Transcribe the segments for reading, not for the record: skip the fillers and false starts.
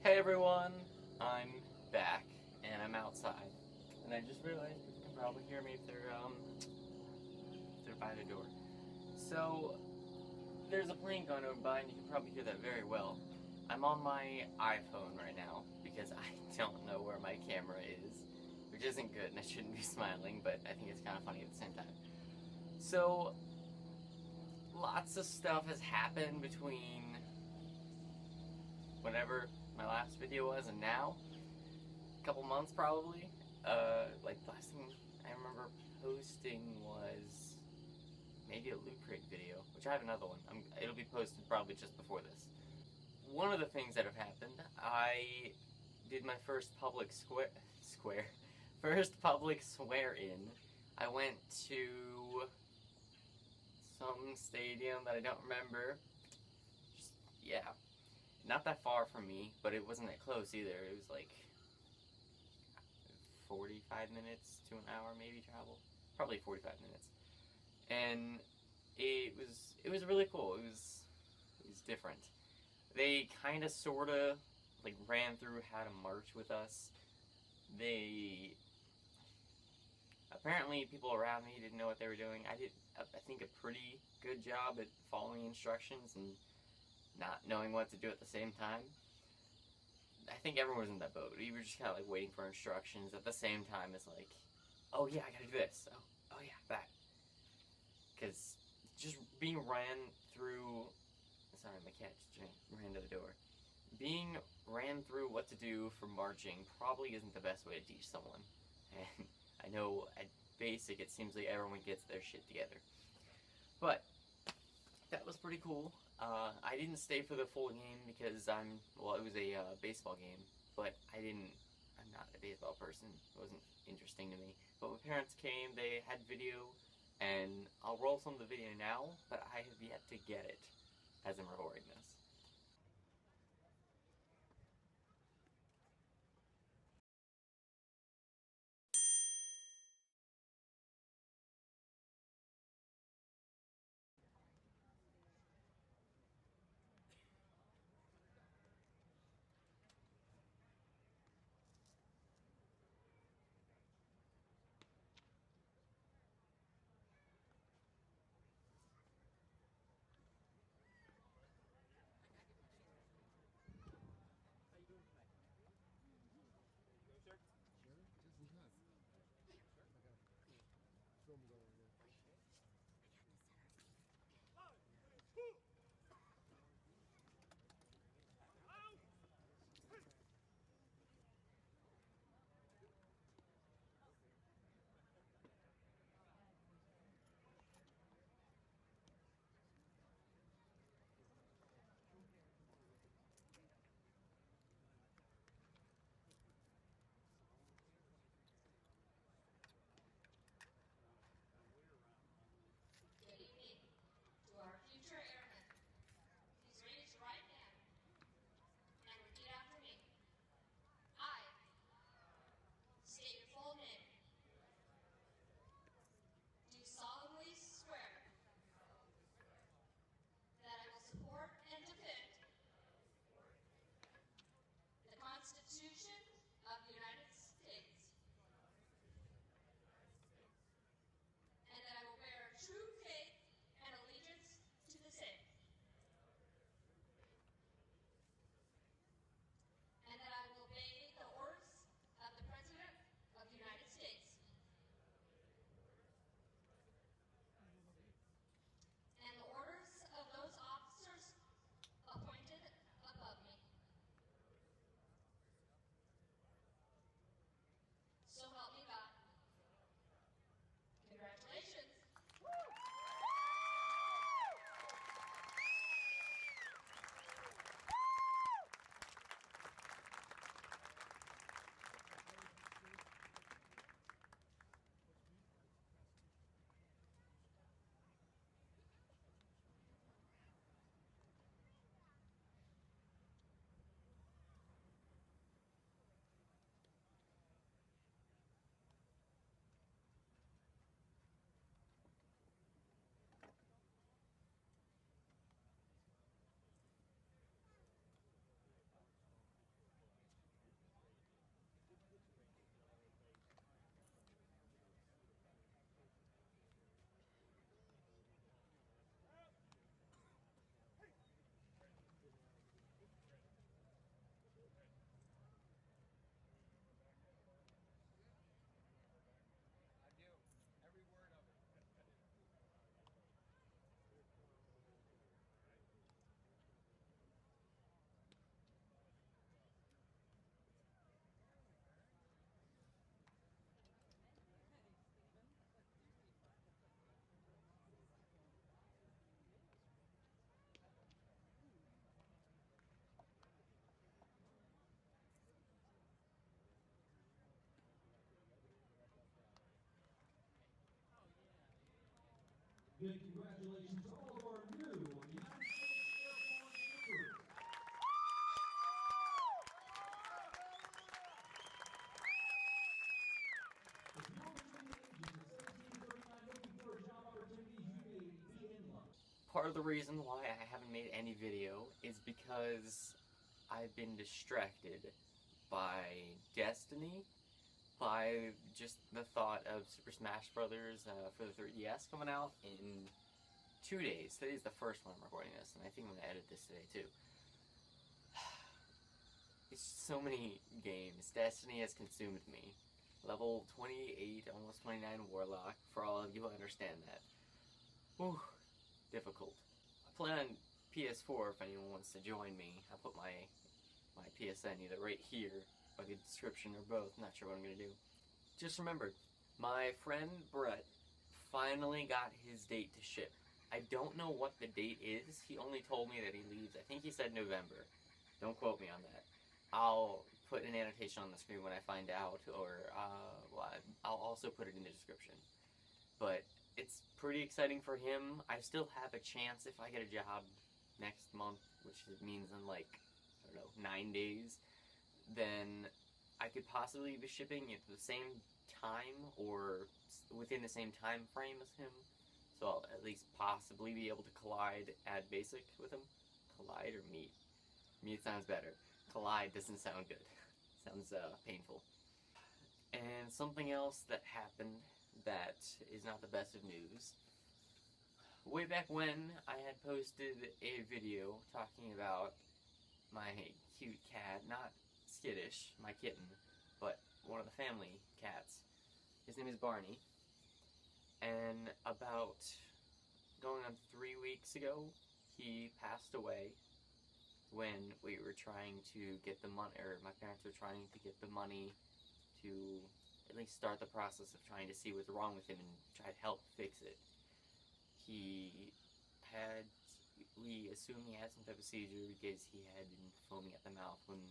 Hey everyone, I'm back and I'm outside, and I just realized people can probably hear me if they're by the door. So there's a plane going over by, and you can probably hear that very well. I'm on my iPhone right now because I don't know where my camera is, which isn't good, and I shouldn't be smiling, but I think it's kind of funny at the same time. So lots of stuff has happened between whenever my last video was and now. A couple months probably. Like the last thing I remember posting was maybe a loot crate video, which I have another one. It'll be posted probably just before this. One of the things that have happened, I did my first public first public swear-in. I went to some stadium that I don't remember. Just, yeah. Not that far from me, but it wasn't that close either. It was like 45 minutes to an hour maybe travel. Probably 45 minutes. And it was really cool. It was different. They kind of sort of like ran through how to march with us. They apparently people around me didn't know what they were doing. I did I think a pretty good job at following instructions and not knowing what to do at the same time. I think everyone was in that boat. We were just kind of like waiting for instructions at the same time as like, oh yeah, I gotta do this. Oh yeah, that. Because just being ran through. Sorry, my cat just ran to the door. Being ran through what to do for marching probably isn't the best way to teach someone. And I know at basic it seems like everyone gets their shit together. But that was pretty cool. I didn't stay for the full game because it was a baseball game, but I'm not a baseball person. It wasn't interesting to me. But my parents came, they had video, and I'll roll some of the video now, but I have yet to get it as I'm recording this. Big congratulations to all of our new United States Airborne Troopers. If you're between the ages of 17 and 39 looking for a job opportunity, you may be in luck. Part of the reason why I haven't made any video is because I've been distracted by Destiny, by just the thought of Super Smash Brothers for the 3DS coming out in 2 days. Today's the first one I'm recording this, and I think I'm going to edit this today too. It's so many games. Destiny has consumed me. Level 28, almost 29 Warlock, for all of you who understand that. Whew, difficult. I play on PS4 if anyone wants to join me. I put my PSN either right here, or the description, or both. Not sure what I'm going to do. Just remembered, my friend Brett finally got his date to ship. I don't know what the date is. He only told me that he leaves, I think he said November. Don't quote me on that. I'll put an annotation on the screen when I find out, or well, I'll also put it in the description. But it's pretty exciting for him. I still have a chance if I get a job next month, which means in like, I don't know, 9 days, then I could possibly be shipping at the same time or within the same time frame as him. So I'll at least possibly be able to collide, add basic with him. Collide or meet? Meet sounds better. Collide doesn't sound good. Sounds painful. And something else that happened that is not the best of news. Way back when, I had posted a video talking about my cute cat, not Skittish, my kitten, but one of the family cats. His name is Barney. And about going on 3 weeks ago, he passed away when we were trying to get the money, or my parents were trying to get the money to at least start the process of trying to see what's wrong with him and try to help fix it. We assumed he had some type of seizure because he had been foaming at the mouth when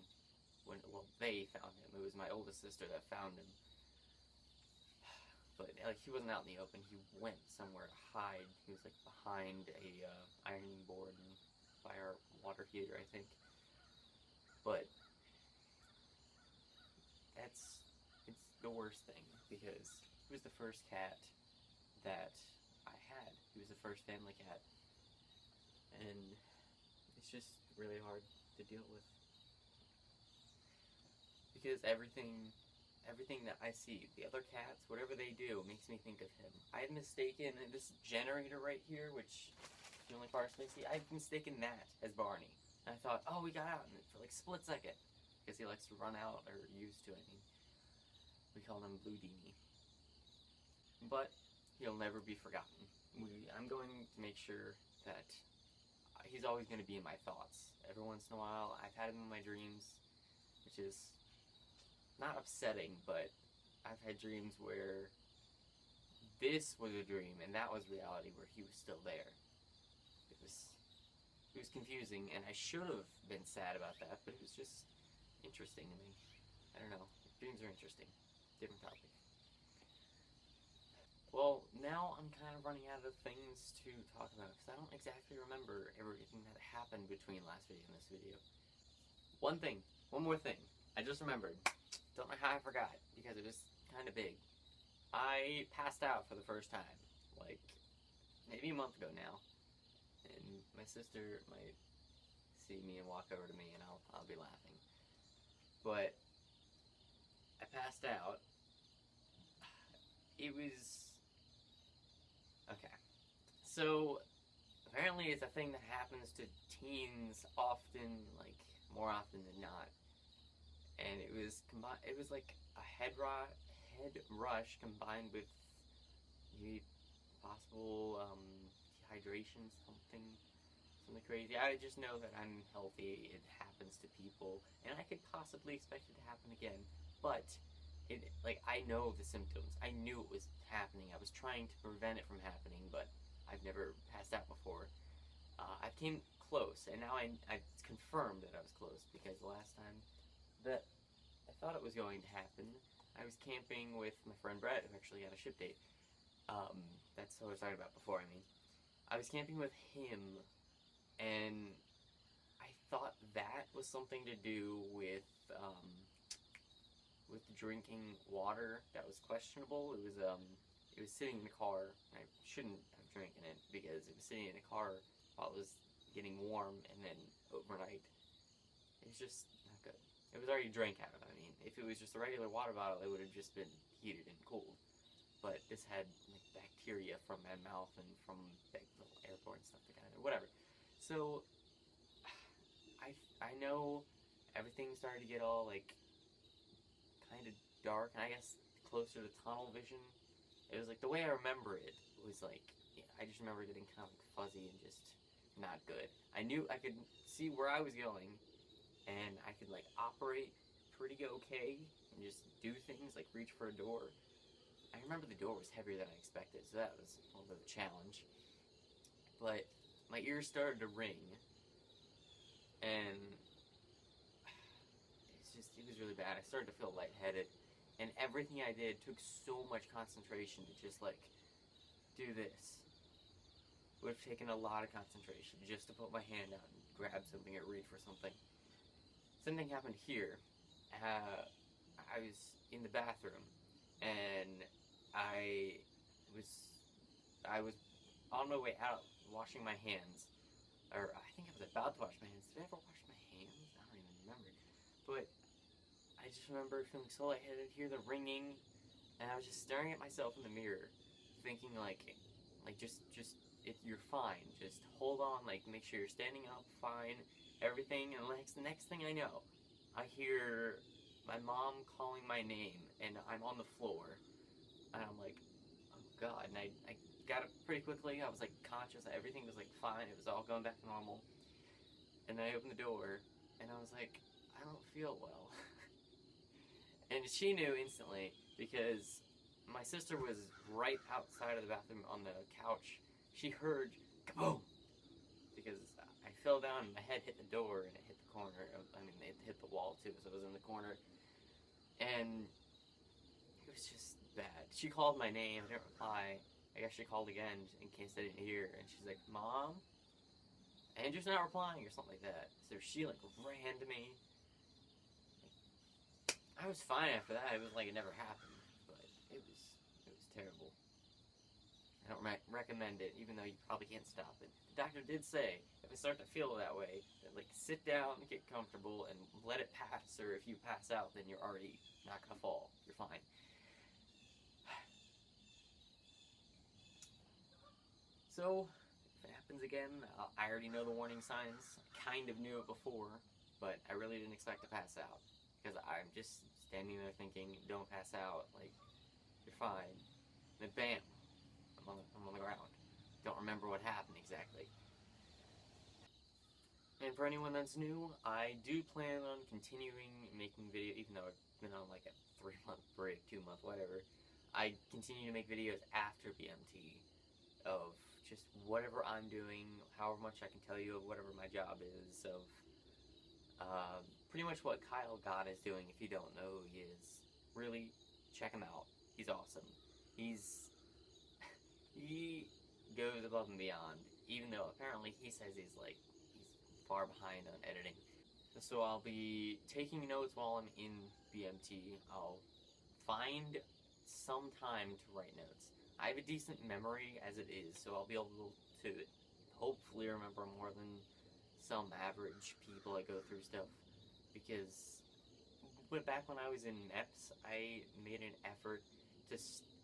well, they found him. It was my oldest sister that found him. But like, he wasn't out in the open. He went somewhere to hide. He was like behind a ironing board and by our water heater, I think. But it's the worst thing because he was the first cat that I had. He was the first family cat, and it's just really hard to deal with because everything that I see, the other cats, whatever they do, makes me think of him. I've mistaken this generator right here, which the only parts I see, I've mistaken that as Barney. And I thought, oh, we got out for like a split second, because he likes to run out, or used to, I mean. We call him Blue Dini. But he'll never be forgotten. I'm going to make sure that he's always going to be in my thoughts. Every once in a while, I've had him in my dreams, which is not upsetting, but I've had dreams where this was a dream and that was reality, where he was still there. It was confusing, and I should have been sad about that, but it was just interesting to me. I don't know. Dreams are interesting. Different topic. Well, now I'm kind of running out of things to talk about because I don't exactly remember everything that happened between last video and this video. One more thing, I just remembered. Don't know how I forgot because it was kind of big. I passed out for the first time, like maybe a month ago now, and my sister might see me and walk over to me, and I'll be laughing. But I passed out. It was okay. So apparently it's a thing that happens to teens often, like more often than not. And it was like a head rush combined with maybe possible dehydration, something crazy. I just know that I'm healthy. It happens to people, and I could possibly expect it to happen again. But I know the symptoms. I knew it was happening. I was trying to prevent it from happening, but I've never passed out before. I came close, and now I confirmed that I was close, because the last time that I thought it was going to happen, I was camping with my friend Brett, who actually had a ship date. That's what I was talking about before, I mean. I was camping with him, and I thought that was something to do with drinking water that was questionable. It was sitting in the car. I shouldn't have drinking it because it was sitting in the car while it was getting warm, and then overnight, it was just not good. It was already drank out of. I mean, if it was just a regular water bottle, it would have just been heated and cooled. But this had like bacteria from my mouth and from the little airport and stuff like that, or whatever. So I know everything started to get all like kind of dark, and I guess closer to tunnel vision. It was like the way I remember it was like, yeah, I just remember getting kind of like fuzzy and just not good. I knew I could see where I was going, and I could like operate pretty okay and just do things like reach for a door. I remember the door was heavier than I expected, so that was a little bit of a challenge. But my ears started to ring, and it was really bad. I started to feel lightheaded, and everything I did took so much concentration to just like do this. Would have taken a lot of concentration just to put my hand out and grab something or reach for something. Something happened here. I was in the bathroom, and I was on my way out washing my hands, or I think I was about to wash my hands. Did I ever wash my hands? I don't even remember. But I just remember feeling so lightheaded, hear the ringing, and I was just staring at myself in the mirror, thinking like just you're fine. Just hold on, like make sure you're standing up fine, everything. And the next thing I know, I hear my mom calling my name, and I'm on the floor, and I'm like, oh God. And I got up pretty quickly. I was like conscious that everything was like fine. It was all going back to normal. And then I opened the door, and I was like, I don't feel well. And she knew instantly because my sister was right outside of the bathroom on the couch. She heard kaboom because I fell down and my head hit the door and it hit the corner. I mean, it hit the wall too, so it was in the corner. And it was just bad. She called my name. I didn't reply. I guess she called again in case I didn't hear. And she's like, Mom? Andrew's not replying or something like that. So she like ran to me. I was fine after that. It was like it never happened, but it was terrible. I don't recommend it, even though you probably can't stop it. The doctor did say if I start to feel that way, that like sit down, get comfortable, and let it pass. Or if you pass out, then you're already not gonna fall. You're fine. So if it happens again, I already know the warning signs. I kind of knew it before, but I really didn't expect to pass out. Because I'm just standing there thinking, don't pass out, like, you're fine. And then bam, I'm on the ground. Don't remember what happened exactly. And for anyone that's new, I do plan on continuing making videos, even though I've been on like a 3-month break, 2-month, whatever. I continue to make videos after BMT of just whatever I'm doing, however much I can tell you of whatever my job is, of pretty much what Kyle God is doing. If you don't know who he is, really check him out. He's awesome. He goes above and beyond, even though apparently he says he's far behind on editing. So I'll be taking notes while I'm in BMT. I'll find some time to write notes. I have a decent memory as it is, so I'll be able to hopefully remember more than some average people that go through stuff. Because back when I was in MEPS, I made an effort to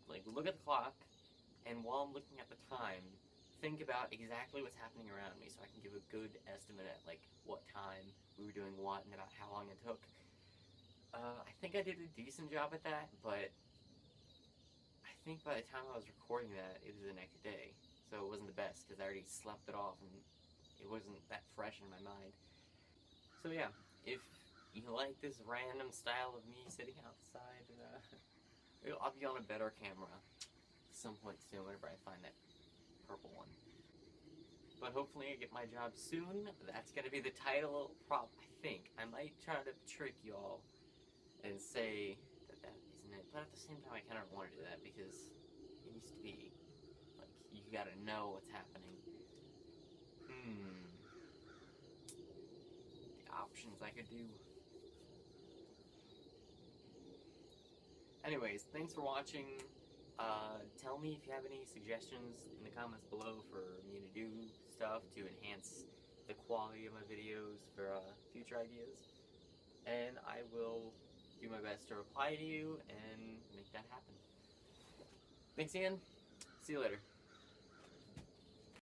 like look at the clock, and while I'm looking at the time, think about exactly what's happening around me, so I can give a good estimate at like what time we were doing what and about how long it took. I think I did a decent job at that, but I think by the time I was recording that, it was the next day, so it wasn't the best because I already slept it off and it wasn't that fresh in my mind. So yeah, if you like this random style of me sitting outside, I'll be on a better camera at some point soon whenever I find that purple one. But hopefully I get my job soon. That's going to be the title prop, I think. I might try to trick y'all and say that isn't it. But at the same time, I kind of don't want to do that because it needs to be, like, you gotta know what's happening. The options I could do. Anyways, thanks for watching. Tell me if you have any suggestions in the comments below for me to do stuff to enhance the quality of my videos for future ideas. And I will do my best to reply to you and make that happen. Thanks again. See you later.